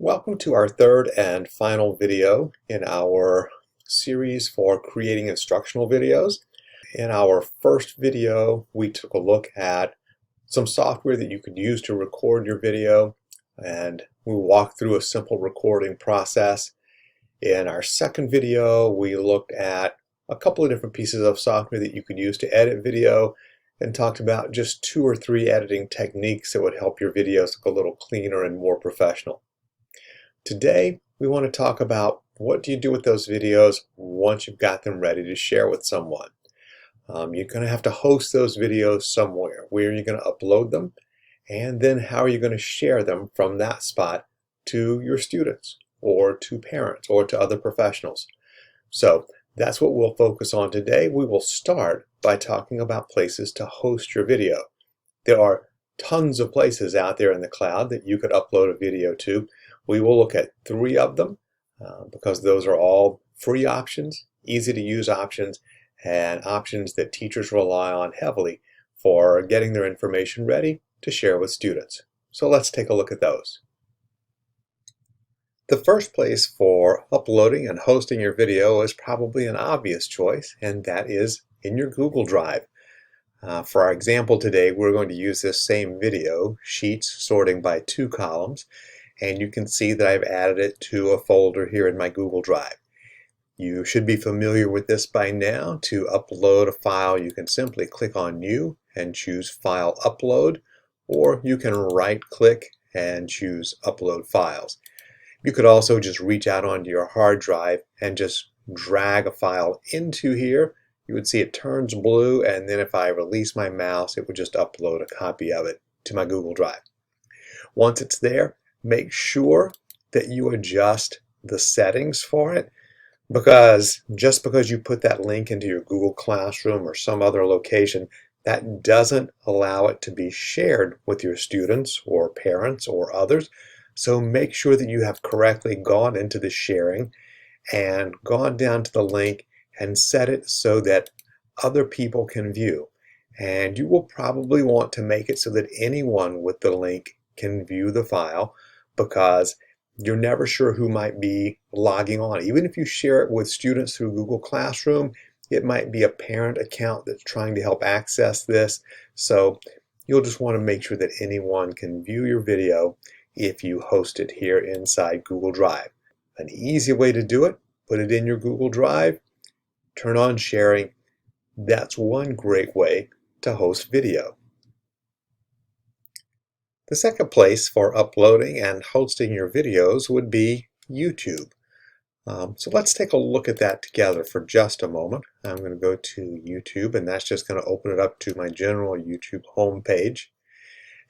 Welcome to our third and final video in our series for creating instructional videos. In our first video, we took a look at some software that you could use to record your video, and we walked through a simple recording process. In our second video, we looked at a couple of different pieces of software that you could use to edit video and talked about just 2 or 3 editing techniques that would help your videos look a little cleaner and more professional. Today, we want to talk about what do you do with those videos once you've got them ready to share with someone. You're going to have to host those videos somewhere. Where are you going to upload them? And then how are you going to share them from that spot to your students or to parents or to other professionals? So that's what we'll focus on today. We will start by talking about places to host your video. There are tons of places out there in the cloud that you could upload a video to. We will look at 3 of them because those are all free options, easy to use options, and options that teachers rely on heavily for getting their information ready to share with students. So let's take a look at those. The first place for uploading and hosting your video is probably an obvious choice, and that is in your Google Drive. For our example today, we're going to use this same video, sheets sorting by 2 columns, and you can see that I've added it to a folder here in my Google Drive. You should be familiar with this by now. To upload a file, you can simply click on New and choose File Upload, or you can right-click and choose Upload Files. You could also just reach out onto your hard drive and just drag a file into here. You would see it turns blue, and then if I release my mouse, it would just upload a copy of it to my Google Drive. Once it's there, make sure that you adjust the settings for it, because just because you put that link into your Google Classroom or some other location, that doesn't allow it to be shared with your students or parents or others. So make sure that you have correctly gone into the sharing and gone down to the link and set it so that other people can view. And you will probably want to make it so that anyone with the link can view the file, because you're never sure who might be logging on. Even if you share it with students through Google Classroom, it might be a parent account that's trying to help access this. So you'll just want to make sure that anyone can view your video if you host it here inside Google Drive. An easy way to do it, put it in your Google Drive, turn on sharing. That's one great way to host video. The second place for uploading and hosting your videos would be YouTube. So let's take a look at that together for just a moment. I'm going to go to YouTube, and that's just going to open it up to my general YouTube homepage.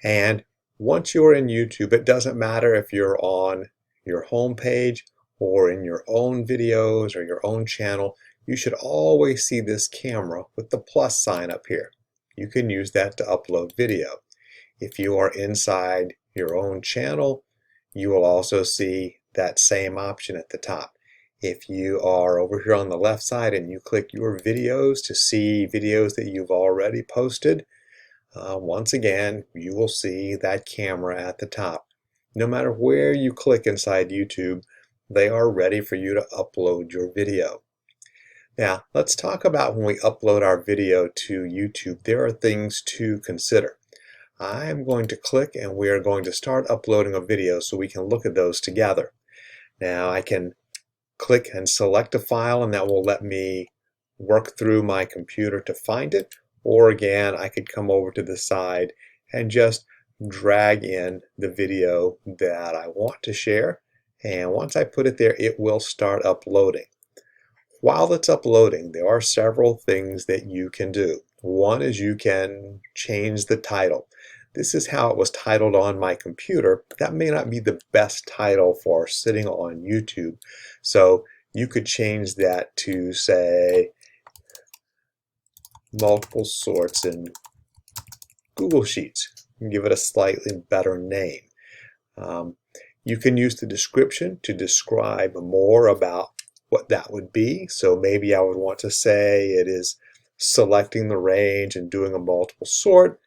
And once you're in YouTube, it doesn't matter if you're on your homepage or in your own videos or your own channel, you should always see this camera with the plus sign up here. You can use that to upload video. If you are inside your own channel, you will also see that same option at the top. If you are over here on the left side and you click your videos to see videos that you've already posted, once again, you will see that camera at the top. No matter where you click inside YouTube, they are ready for you to upload your video. Now, let's talk about when we upload our video to YouTube. There are things to consider. I'm going to click and we are going to start uploading a video so we can look at those together. Now I can click and select a file, and that will let me work through my computer to find it. Or again, I could come over to the side and just drag in the video that I want to share. And once I put it there, it will start uploading. While it's uploading, there are several things that you can do. One is you can change the title. This is how it was titled on my computer. That may not be the best title for sitting on YouTube. So you could change that to, say, multiple sorts in Google Sheets and give it a slightly better name. You can use the description to describe more about what that would be. So maybe I would want to say it is selecting the range and doing a multiple sort.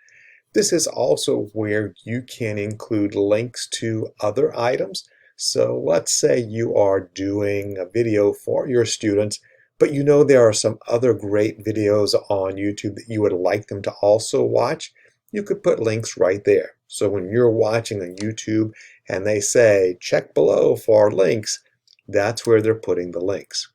This is also where you can include links to other items. So let's say you are doing a video for your students, but you know there are some other great videos on YouTube that you would like them to also watch. You could put links right there. So when you're watching on YouTube and they say, check below for links, that's where they're putting the links.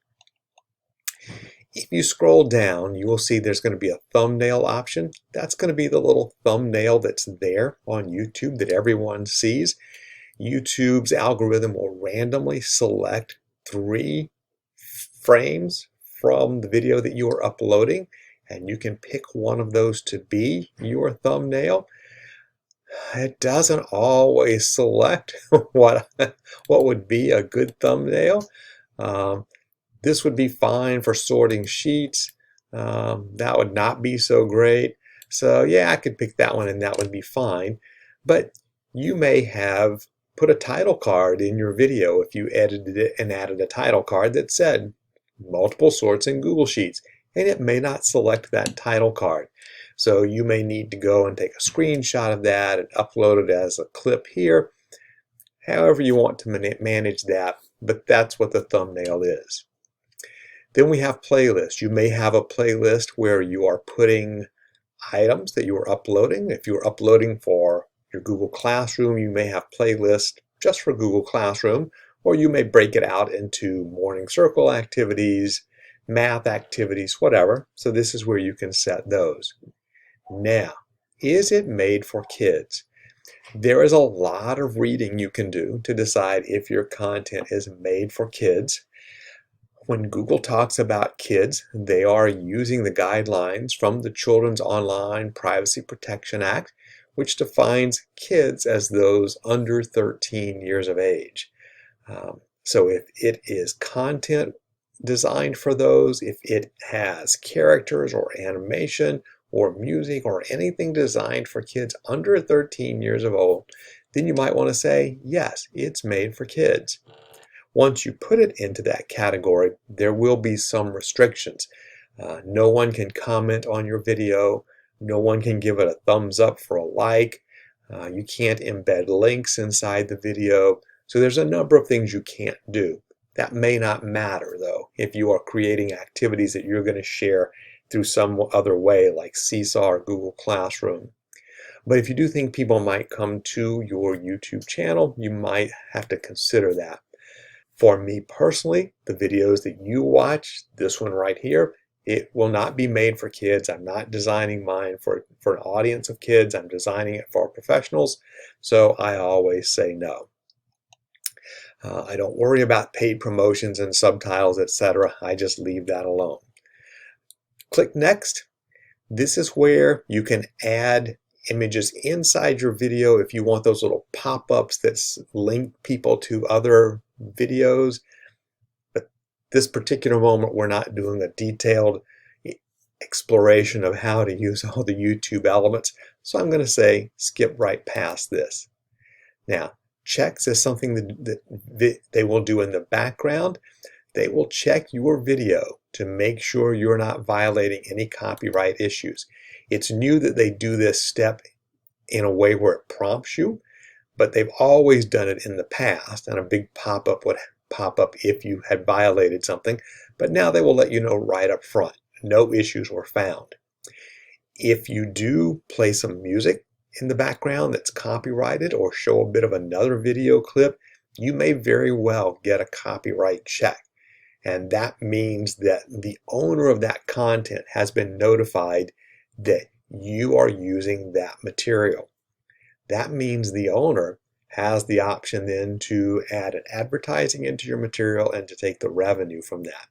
If you scroll down, you will see there's going to be a thumbnail option. That's going to be the little thumbnail that's there on YouTube that everyone sees. YouTube's algorithm will randomly select 3 frames from the video that you are uploading, and you can pick one of those to be your thumbnail. It doesn't always select what would be a good thumbnail. This would be fine for sorting sheets. That would not be so great. So yeah, I could pick that one and that would be fine. But you may have put a title card in your video if you edited it and added a title card that said multiple sorts in Google Sheets, and it may not select that title card. So you may need to go and take a screenshot of that and upload it as a clip here. However you want to manage that, but that's what the thumbnail is. Then we have playlists. You may have a playlist where you are putting items that you are uploading. If you're uploading for your Google Classroom, you may have playlists just for Google Classroom, or you may break it out into morning circle activities, math activities, whatever. So this is where you can set those. Now, is it made for kids? There is a lot of reading you can do to decide if your content is made for kids. When Google talks about kids, they are using the guidelines from the Children's Online Privacy Protection Act, which defines kids as those under 13 years of age. So if it is content designed for those, if it has characters or animation or music or anything designed for kids under 13 years of old, then you might want to say, yes, it's made for kids. Once you put it into that category, there will be some restrictions. No one can comment on your video. No one can give it a thumbs up for a like. You can't embed links inside the video. So there's a number of things you can't do. That may not matter, though, if you are creating activities that you're going to share through some other way, like Seesaw or Google Classroom. But if you do think people might come to your YouTube channel, you might have to consider that. For me personally, the videos that you watch, this one right here, it will not be made for kids. I'm not designing mine for an audience of kids. I'm designing it for professionals. So I always say no. I don't worry about paid promotions and subtitles, etc. I just leave that alone. Click Next. This is where you can add images inside your video if you want those little pop-ups that link people to other videos. But this particular moment, we're not doing a detailed exploration of how to use all the YouTube elements. So I'm going to say skip right past this. Now, checks is something that they will do in the background. They will check your video to make sure you're not violating any copyright issues. It's new that they do this step in a way where it prompts you, but they've always done it in the past, and a big pop-up would pop up if you had violated something, but now they will let you know right up front. No issues were found. If you do play some music in the background that's copyrighted or show a bit of another video clip, you may very well get a copyright check. And that means that the owner of that content has been notified that you are using that material. That means the owner has the option then to add an advertising into your material and to take the revenue from that.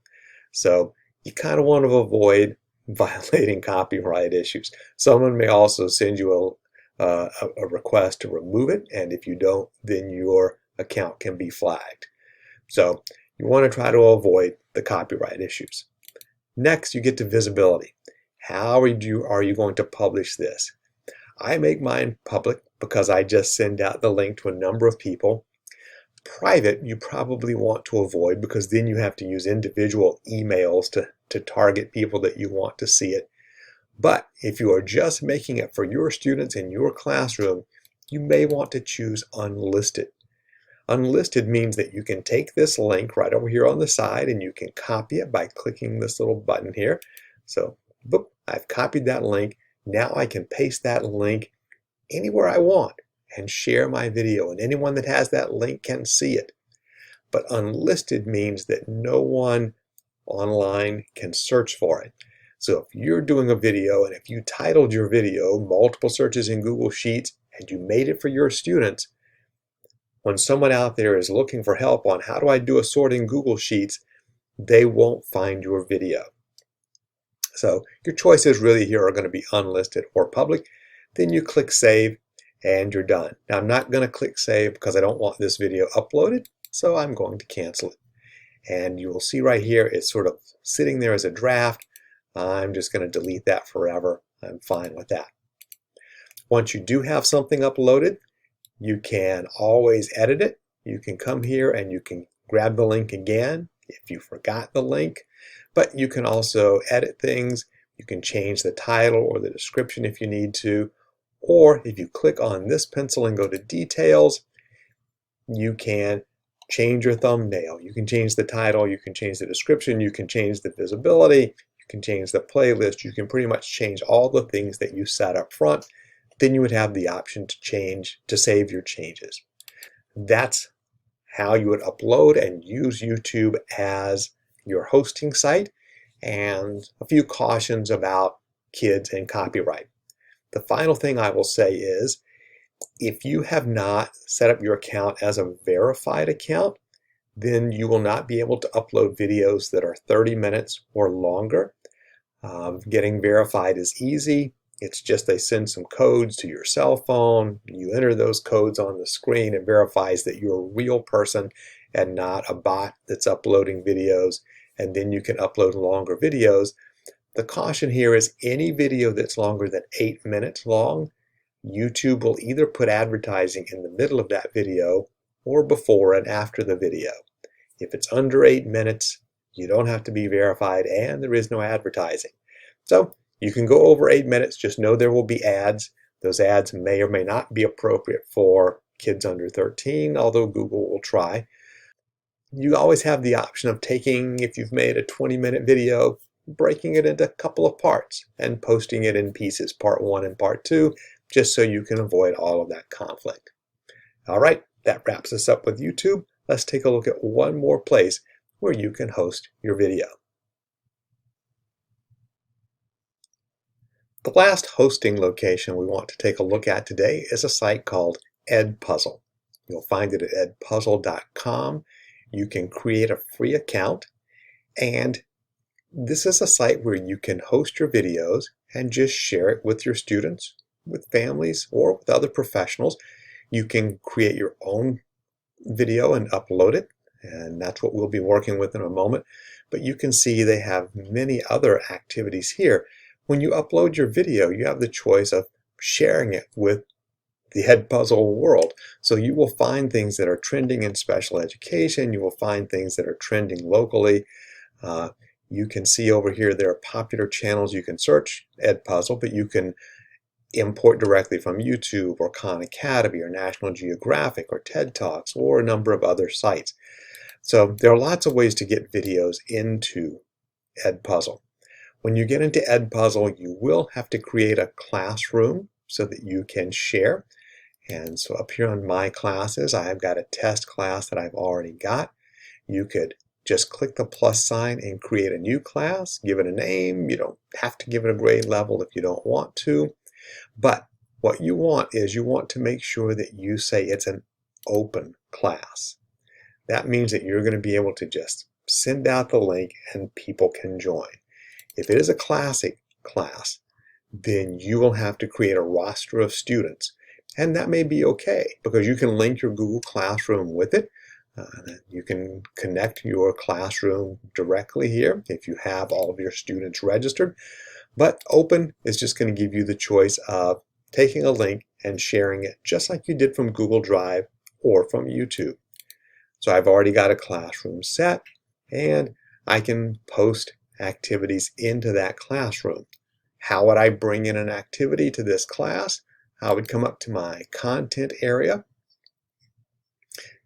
So you kind of want to avoid violating copyright issues. Someone may also send you a request to remove it, and if you don't, then your account can be flagged. So you want to try to avoid the copyright issues. Next, you get to visibility. How are you going to publish this? I make mine public because I just send out the link to a number of people. Private, you probably want to avoid because then you have to use individual emails to target people that you want to see it. But if you are just making it for your students in your classroom, you may want to choose unlisted. Unlisted means that you can take this link right over here on the side and you can copy it by clicking this little button here. So, boop, I've copied that link. Now I can paste that link anywhere I want and share my video, and anyone that has that link can see it. But unlisted means that no one online can search for it. So if you're doing a video and if you titled your video multiple searches in Google Sheets and you made it for your students, when someone out there is looking for help on how do I do a sort in Google Sheets, they won't find your video. So your choices really here are going to be unlisted or public. Then you click save and you're done. Now I'm not going to click save because I don't want this video uploaded, so I'm going to cancel it. And you will see right here it's sort of sitting there as a draft. I'm just going to delete that forever. I'm fine with that. Once you do have something uploaded, you can always edit it. You can come here and you can grab the link again if you forgot the link, but you can also edit things. You can change the title or the description if you need to, or if you click on this pencil and go to details, you can change your thumbnail. You can change the title, you can change the description, you can change the visibility, you can change the playlist, you can pretty much change all the things that you set up front. Then you would have the option to save your changes. That's how you would upload and use YouTube as your hosting site, and a few cautions about kids and copyright. The final thing I will say is, if you have not set up your account as a verified account, then you will not be able to upload videos that are 30 minutes or longer. Getting verified is easy. It's just they send some codes to your cell phone. You enter those codes on the screen. It verifies that you're a real person and not a bot that's uploading videos, and then you can upload longer videos. The caution here is any video that's longer than 8 minutes long, YouTube will either put advertising in the middle of that video or before and after the video. If it's under 8 minutes, you don't have to be verified and there is no advertising. So you can go over 8 minutes, just know there will be ads. Those ads may or may not be appropriate for kids under 13, although Google will try. You always have the option of taking, if you've made a 20-minute video, breaking it into a couple of parts and posting it in pieces, part 1 and part 2, just so you can avoid all of that conflict. All right, that wraps us up with YouTube. Let's take a look at one more place where you can host your video. The last hosting location we want to take a look at today is a site called Edpuzzle. You'll find it at edpuzzle.com. You can create a free account, and this is a site where you can host your videos and just share it with your students, with families, or with other professionals. You can create your own video and upload it, and that's what we'll be working with in a moment. But you can see they have many other activities here. When you upload your video, you have the choice of sharing it with the Edpuzzle world. So you will find things that are trending in special education. You will find things that are trending locally. You can see over here there are popular channels. You can search Edpuzzle, but you can import directly from YouTube or Khan Academy or National Geographic or TED Talks or a number of other sites. So there are lots of ways to get videos into Edpuzzle. When you get into Edpuzzle, you will have to create a classroom so that you can share. And so up here on My Classes, I've got a test class that I've already got. You could just click the plus sign and create a new class, give it a name. You don't have to give it a grade level if you don't want to. But what you want is you want to make sure that you say it's an open class. That means that you're going to be able to just send out the link and people can join. If it is a classic class, then you will have to create a roster of students. And that may be okay because you can link your Google Classroom with it. You can connect your classroom directly here if you have all of your students registered. But open is just going to give you the choice of taking a link and sharing it just like you did from Google Drive or from YouTube. So I've already got a classroom set and I can post activities into that classroom. How would I bring in an activity to this class? I would come up to my content area.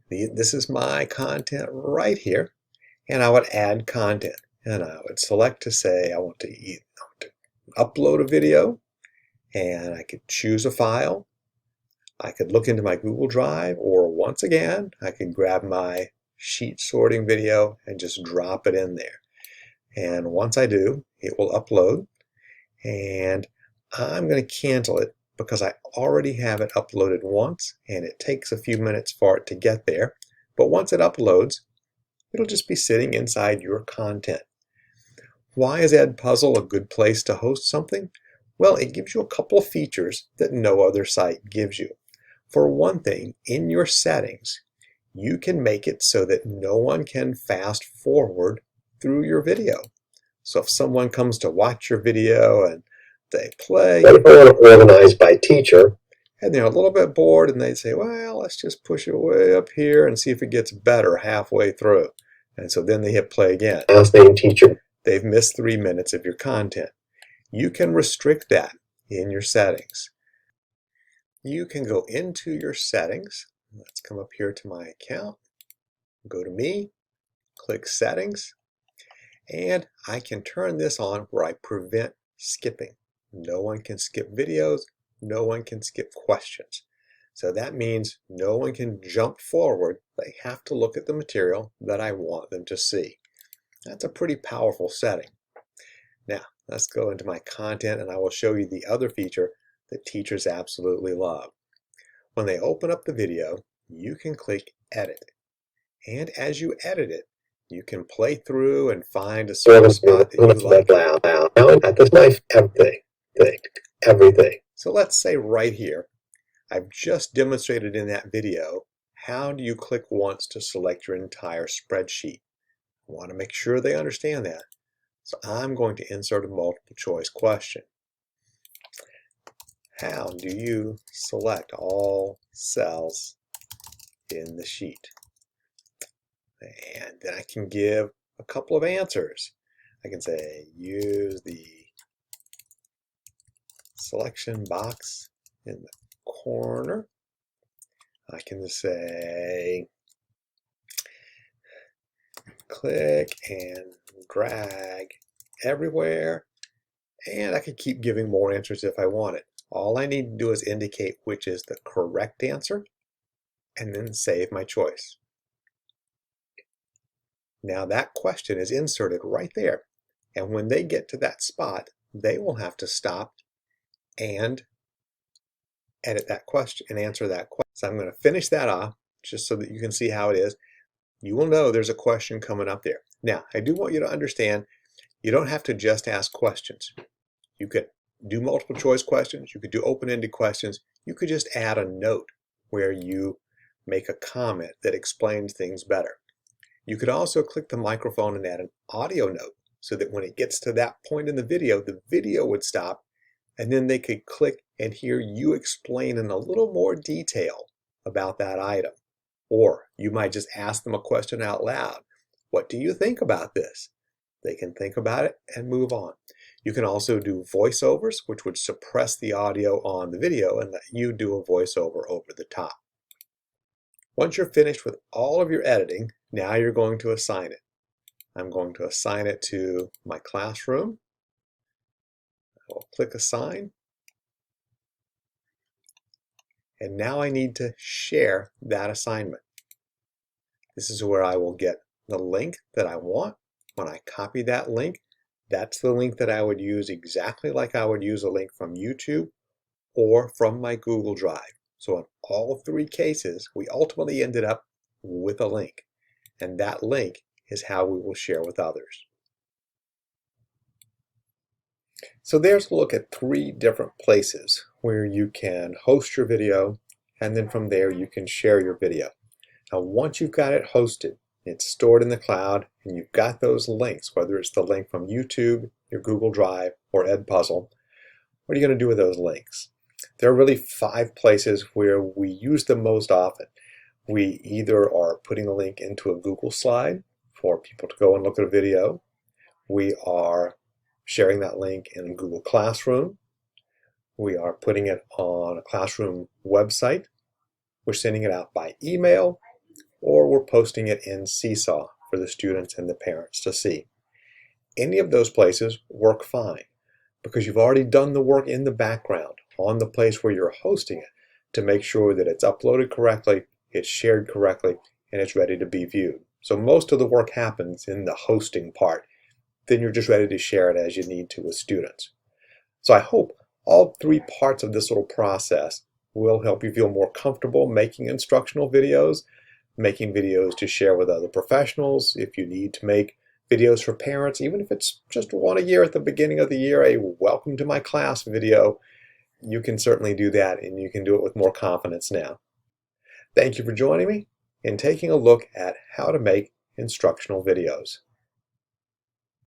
This is my content right here, and I would add content. And I would select to say I want to upload a video, and I could choose a file. I could look into my Google Drive, or once again, I could grab my sheet sorting video and just drop it in there. And once I do, it will upload, and I'm going to cancel it because I already have it uploaded once, and it takes a few minutes for it to get there. But once it uploads, it'll just be sitting inside your content. Why is Edpuzzle a good place to host something? Well, it gives you a couple of features that no other site gives you. For one thing, in your settings, you can make it so that no one can fast forward through your video. So if someone comes to watch your video and they play, what if I want to organize by teacher, and they're a little bit bored and they say, well, let's just push it way up here and see if it gets better halfway through. And so then they hit play again. Last name teacher. They've missed 3 minutes of your content. You can restrict that in your settings. You can go into your settings. Let's come up here to my account, go to me, click settings, and I can turn this on where I prevent skipping. No one can skip videos, no one can skip questions. So that means no one can jump forward. They have to look at the material that I want them to see. That's a pretty powerful setting. Now, let's go into my content and I will show you the other feature that teachers absolutely love. When they open up the video, you can click Edit. And as you edit it, you can play through and find a certain spot that you like. That's my everything. So let's say right here, I've just demonstrated in that video, how do you click once to select your entire spreadsheet? I want to make sure they understand that. So I'm going to insert a multiple choice question. How do you select all cells in the sheet? And then I can give a couple of answers. I can say use the selection box in the corner. I can say click and drag everywhere, and I can keep giving more answers if I want it. All I need to do is indicate which is the correct answer and then save my choice. Now that question is inserted right there, and when they get to that spot, they will have to stop and edit that question and answer that question. So I'm going to finish that off just so that you can see how it is. You will know there's a question coming up there. Now, I do want you to understand, you don't have to just ask questions. You could do multiple choice questions, you could do open-ended questions, you could just add a note where you make a comment that explains things better. You could also click the microphone and add an audio note so that when it gets to that point in the video would stop, and then they could click and hear you explain in a little more detail about that item. Or you might just ask them a question out loud. What do you think about this? They can think about it and move on. You can also do voiceovers, which would suppress the audio on the video and let you do a voiceover over the top. Once you're finished with all of your editing, now you're going to assign it. I'm going to assign it to my classroom. I will click Assign. And now I need to share that assignment. This is where I will get the link that I want. When I copy that link, that's the link that I would use exactly like I would use a link from YouTube or from my Google Drive. So in all 3 cases, we ultimately ended up with a link. And that link is how we will share with others. So there's a look at 3 different places where you can host your video, and then from there you can share your video. Now once you've got it hosted, it's stored in the cloud, and you've got those links, whether it's the link from YouTube, your Google Drive, or Edpuzzle, what are you going to do with those links? There are really 5 places where we use them most often. We either are putting a link into a Google slide for people to go and look at a video. We are sharing that link in Google Classroom. We are putting it on a classroom website. We're sending it out by email, or we're posting it in Seesaw for the students and the parents to see. Any of those places work fine because you've already done the work in the background on the place where you're hosting it to make sure that it's uploaded correctly, it's shared correctly, and it's ready to be viewed. So most of the work happens in the hosting part. Then you're just ready to share it as you need to with students. So I hope all three parts of this little process will help you feel more comfortable making instructional videos, making videos to share with other professionals. If you need to make videos for parents, even if it's just one a year at the beginning of the year, a welcome to my class video, you can certainly do that, and you can do it with more confidence now. Thank you for joining me and taking a look at how to make instructional videos.